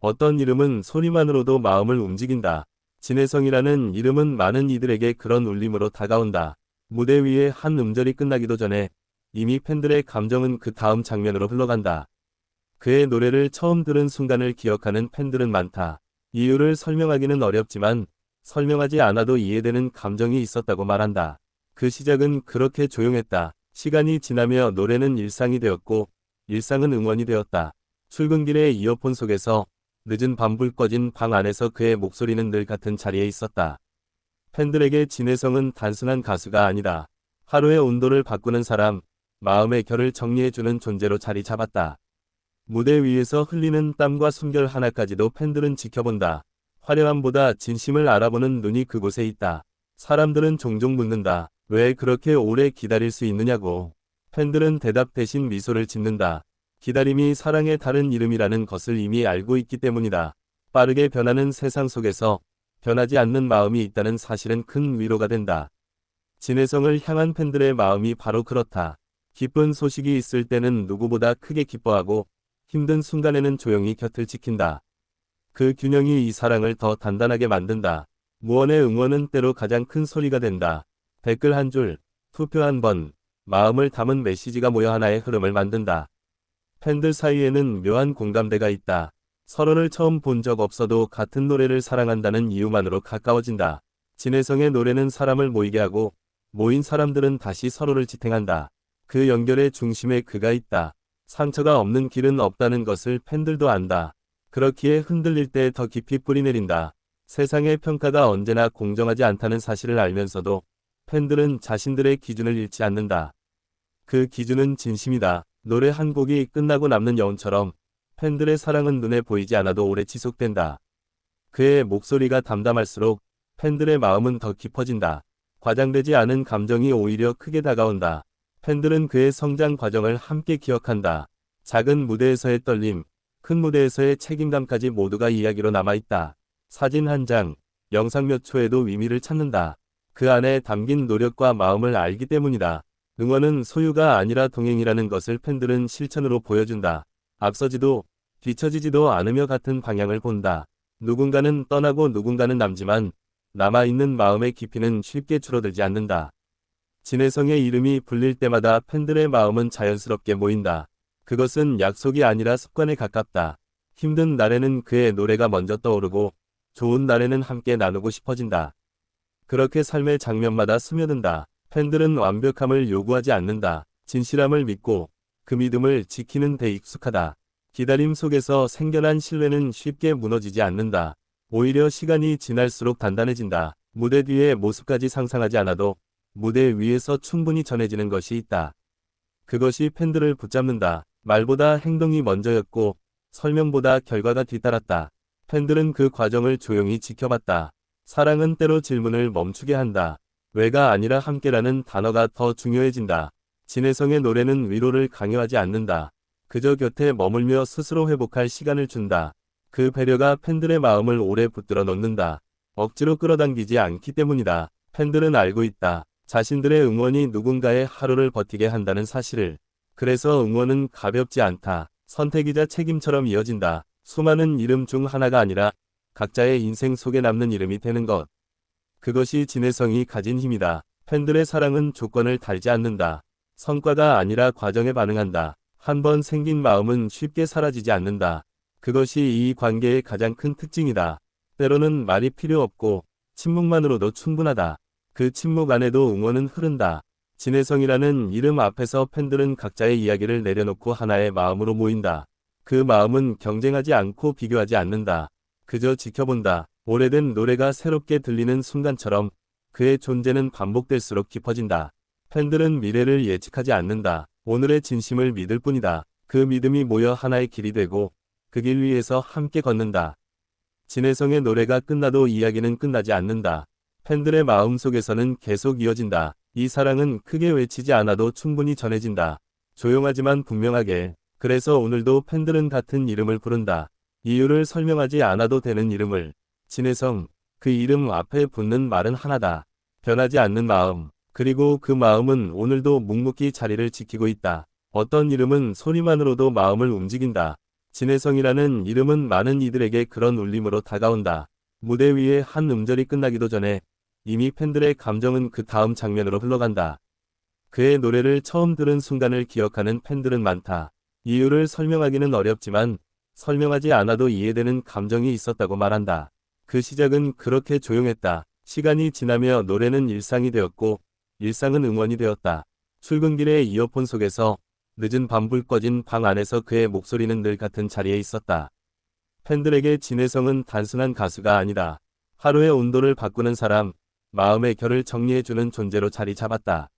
어떤 이름은 소리만으로도 마음을 움직인다. 진혜성이라는 이름은 많은 이들에게 그런 울림으로 다가온다. 무대 위에 한 음절이 끝나기도 전에 이미 팬들의 감정은 그 다음 장면으로 흘러간다. 그의 노래를 처음 들은 순간을 기억하는 팬들은 많다. 이유를 설명하기는 어렵지만 설명하지 않아도 이해되는 감정이 있었다고 말한다. 그 시작은 그렇게 조용했다. 시간이 지나며 노래는 일상이 되었고 일상은 응원이 되었다. 출근길의 이어폰 속에서 늦은 밤불 꺼진 방 안에서 그의 목소리는 늘 같은 자리에 있었다. 팬들에게 진혜성은 단순한 가수가 아니다. 하루의 온도를 바꾸는 사람, 마음의 결을 정리해주는 존재로 자리 잡았다. 무대 위에서 흘리는 땀과 숨결 하나까지도 팬들은 지켜본다. 화려함보다 진심을 알아보는 눈이 그곳에 있다. 사람들은 종종 묻는다. 왜 그렇게 오래 기다릴 수 있느냐고. 팬들은 대답 대신 미소를 짓는다. 기다림이 사랑의 다른 이름이라는 것을 이미 알고 있기 때문이다. 빠르게 변하는 세상 속에서 변하지 않는 마음이 있다는 사실은 큰 위로가 된다. 진혜성을 향한 팬들의 마음이 바로 그렇다. 기쁜 소식이 있을 때는 누구보다 크게 기뻐하고 힘든 순간에는 조용히 곁을 지킨다. 그 균형이 이 사랑을 더 단단하게 만든다. 무언의 응원은 때로 가장 큰 소리가 된다. 댓글 한 줄, 투표 한 번, 마음을 담은 메시지가 모여 하나의 흐름을 만든다. 팬들 사이에는 묘한 공감대가 있다. 서로를 처음 본 적 없어도 같은 노래를 사랑한다는 이유만으로 가까워진다. 진혜성의 노래는 사람을 모이게 하고 모인 사람들은 다시 서로를 지탱한다. 그 연결의 중심에 그가 있다. 상처가 없는 길은 없다는 것을 팬들도 안다. 그렇기에 흔들릴 때 더 깊이 뿌리내린다. 세상의 평가가 언제나 공정하지 않다는 사실을 알면서도 팬들은 자신들의 기준을 잃지 않는다. 그 기준은 진심이다. 노래 한 곡이 끝나고 남는 여운처럼 팬들의 사랑은 눈에 보이지 않아도 오래 지속된다. 그의 목소리가 담담할수록 팬들의 마음은 더 깊어진다. 과장되지 않은 감정이 오히려 크게 다가온다. 팬들은 그의 성장 과정을 함께 기억한다. 작은 무대에서의 떨림, 큰 무대에서의 책임감까지 모두가 이야기로 남아있다. 사진 한 장, 영상 몇 초에도 의미를 찾는다. 그 안에 담긴 노력과 마음을 알기 때문이다. 응원은 소유가 아니라 동행이라는 것을 팬들은 실천으로 보여준다. 앞서지도 뒤처지지도 않으며 같은 방향을 본다. 누군가는 떠나고 누군가는 남지만 남아있는 마음의 깊이는 쉽게 줄어들지 않는다. 진혜성의 이름이 불릴 때마다 팬들의 마음은 자연스럽게 모인다. 그것은 약속이 아니라 습관에 가깝다. 힘든 날에는 그의 노래가 먼저 떠오르고 좋은 날에는 함께 나누고 싶어진다. 그렇게 삶의 장면마다 스며든다. 팬들은 완벽함을 요구하지 않는다. 진실함을 믿고 그 믿음을 지키는 데 익숙하다. 기다림 속에서 생겨난 신뢰는 쉽게 무너지지 않는다. 오히려 시간이 지날수록 단단해진다. 무대 뒤의 모습까지 상상하지 않아도 무대 위에서 충분히 전해지는 것이 있다. 그것이 팬들을 붙잡는다. 말보다 행동이 먼저였고 설명보다 결과가 뒤따랐다. 팬들은 그 과정을 조용히 지켜봤다. 사랑은 때로 질문을 멈추게 한다. 왜가 아니라 함께라는 단어가 더 중요해진다. 진혜성의 노래는 위로를 강요하지 않는다. 그저 곁에 머물며 스스로 회복할 시간을 준다. 그 배려가 팬들의 마음을 오래 붙들어 놓는다. 억지로 끌어당기지 않기 때문이다. 팬들은 알고 있다. 자신들의 응원이 누군가의 하루를 버티게 한다는 사실을. 그래서 응원은 가볍지 않다. 선택이자 책임처럼 이어진다. 수많은 이름 중 하나가 아니라 각자의 인생 속에 남는 이름이 되는 것. 그것이 진혜성이 가진 힘이다. 팬들의 사랑은 조건을 달지 않는다. 성과가 아니라 과정에 반응한다. 한 번 생긴 마음은 쉽게 사라지지 않는다. 그것이 이 관계의 가장 큰 특징이다. 때로는 말이 필요 없고 침묵만으로도 충분하다. 그 침묵 안에도 응원은 흐른다. 진혜성이라는 이름 앞에서 팬들은 각자의 이야기를 내려놓고 하나의 마음으로 모인다. 그 마음은 경쟁하지 않고 비교하지 않는다. 그저 지켜본다. 오래된 노래가 새롭게 들리는 순간처럼 그의 존재는 반복될수록 깊어진다. 팬들은 미래를 예측하지 않는다. 오늘의 진심을 믿을 뿐이다. 그 믿음이 모여 하나의 길이 되고 그 길 위에서 함께 걷는다. 진혜성의 노래가 끝나도 이야기는 끝나지 않는다. 팬들의 마음속에서는 계속 이어진다. 이 사랑은 크게 외치지 않아도 충분히 전해진다. 조용하지만 분명하게. 그래서 오늘도 팬들은 같은 이름을 부른다. 이유를 설명하지 않아도 되는 이름을. 진혜성, 그 이름 앞에 붙는 말은 하나다. 변하지 않는 마음. 그리고 그 마음은 오늘도 묵묵히 자리를 지키고 있다. 어떤 이름은 소리만으로도 마음을 움직인다. 진혜성이라는 이름은 많은 이들에게 그런 울림으로 다가온다. 무대 위에 한 음절이 끝나기도 전에 이미 팬들의 감정은 그 다음 장면으로 흘러간다. 그의 노래를 처음 들은 순간을 기억하는 팬들은 많다. 이유를 설명하기는 어렵지만 설명하지 않아도 이해되는 감정이 있었다고 말한다. 그 시작은 그렇게 조용했다. 시간이 지나며 노래는 일상이 되었고 일상은 응원이 되었다. 출근길의 이어폰 속에서 늦은 밤불 꺼진 방 안에서 그의 목소리는 늘 같은 자리에 있었다. 팬들에게 진혜성은 단순한 가수가 아니다. 하루의 온도를 바꾸는 사람, 마음의 결을 정리해주는 존재로 자리 잡았다.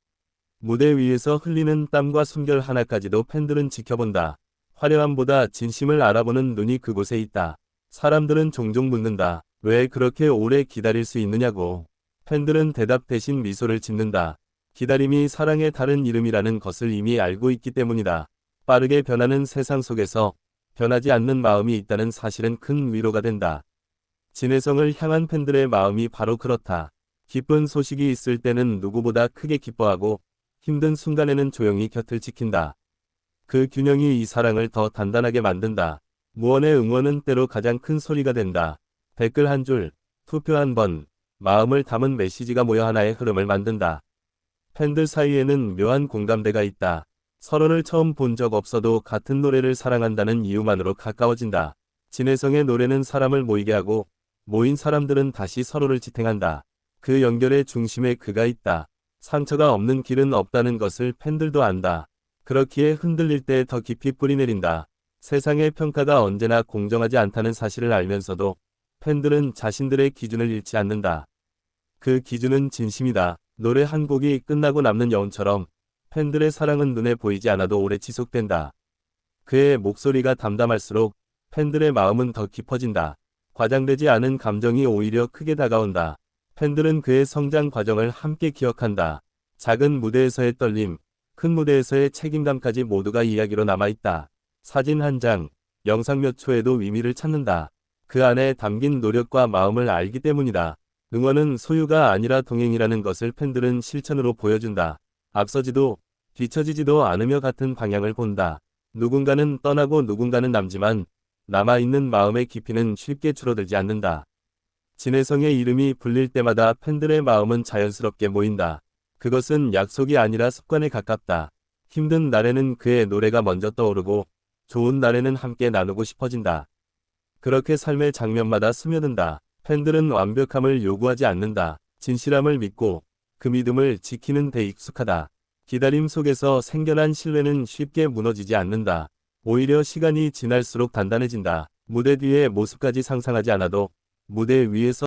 무대 위에서 흘리는 땀과 숨결 하나까지도 팬들은 지켜본다. 화려함보다 진심을 알아보는 눈이 그곳에 있다. 사람들은 종종 묻는다. 왜 그렇게 오래 기다릴 수 있느냐고. 팬들은 대답 대신 미소를 짓는다. 기다림이 사랑의 다른 이름이라는 것을 이미 알고 있기 때문이다. 빠르게 변하는 세상 속에서 변하지 않는 마음이 있다는 사실은 큰 위로가 된다. 진혜성을 향한 팬들의 마음이 바로 그렇다. 기쁜 소식이 있을 때는 누구보다 크게 기뻐하고 힘든 순간에는 조용히 곁을 지킨다. 그 균형이 이 사랑을 더 단단하게 만든다. 무언의 응원은 때로 가장 큰 소리가 된다. 댓글 한 줄, 투표 한 번, 마음을 담은 메시지가 모여 하나의 흐름을 만든다. 팬들 사이에는 묘한 공감대가 있다. 서로를 처음 본 적 없어도 같은 노래를 사랑한다는 이유만으로 가까워진다. 진혜성의 노래는 사람을 모이게 하고 모인 사람들은 다시 서로를 지탱한다. 그 연결의 중심에 그가 있다. 상처가 없는 길은 없다는 것을 팬들도 안다. 그렇기에 흔들릴 때 더 깊이 뿌리내린다. 세상의 평가가 언제나 공정하지 않다는 사실을 알면서도 팬들은 자신들의 기준을 잃지 않는다. 그 기준은 진심이다. 노래 한 곡이 끝나고 남는 여운처럼 팬들의 사랑은 눈에 보이지 않아도 오래 지속된다. 그의 목소리가 담담할수록 팬들의 마음은 더 깊어진다. 과장되지 않은 감정이 오히려 크게 다가온다. 팬들은 그의 성장 과정을 함께 기억한다. 작은 무대에서의 떨림, 큰 무대에서의 책임감까지 모두가 이야기로 남아있다. 사진 한 장, 영상 몇 초에도 의미를 찾는다. 그 안에 담긴 노력과 마음을 알기 때문이다. 응원은 소유가 아니라 동행이라는 것을 팬들은 실천으로 보여준다. 앞서지도 뒤처지지도 않으며 같은 방향을 본다. 누군가는 떠나고 누군가는 남지만 남아있는 마음의 깊이는 쉽게 줄어들지 않는다. 진혜성의 이름이 불릴 때마다 팬들의 마음은 자연스럽게 모인다. 그것은 약속이 아니라 습관에 가깝다. 힘든 날에는 그의 노래가 먼저 떠오르고 좋은 날에는 함께 나누고 싶어진다. 그렇게 삶의 장면마다 스며든다. 팬들은 완벽함을 요구하지 않는다. 진실함을 믿고 그 믿음을 지키는 데 익숙하다. 기다림 속에서 생겨난 신뢰는 쉽게 무너지지 않는다. 오히려 시간이 지날수록 단단해진다. 무대 뒤의 모습까지 상상하지 않아도 무대 위에서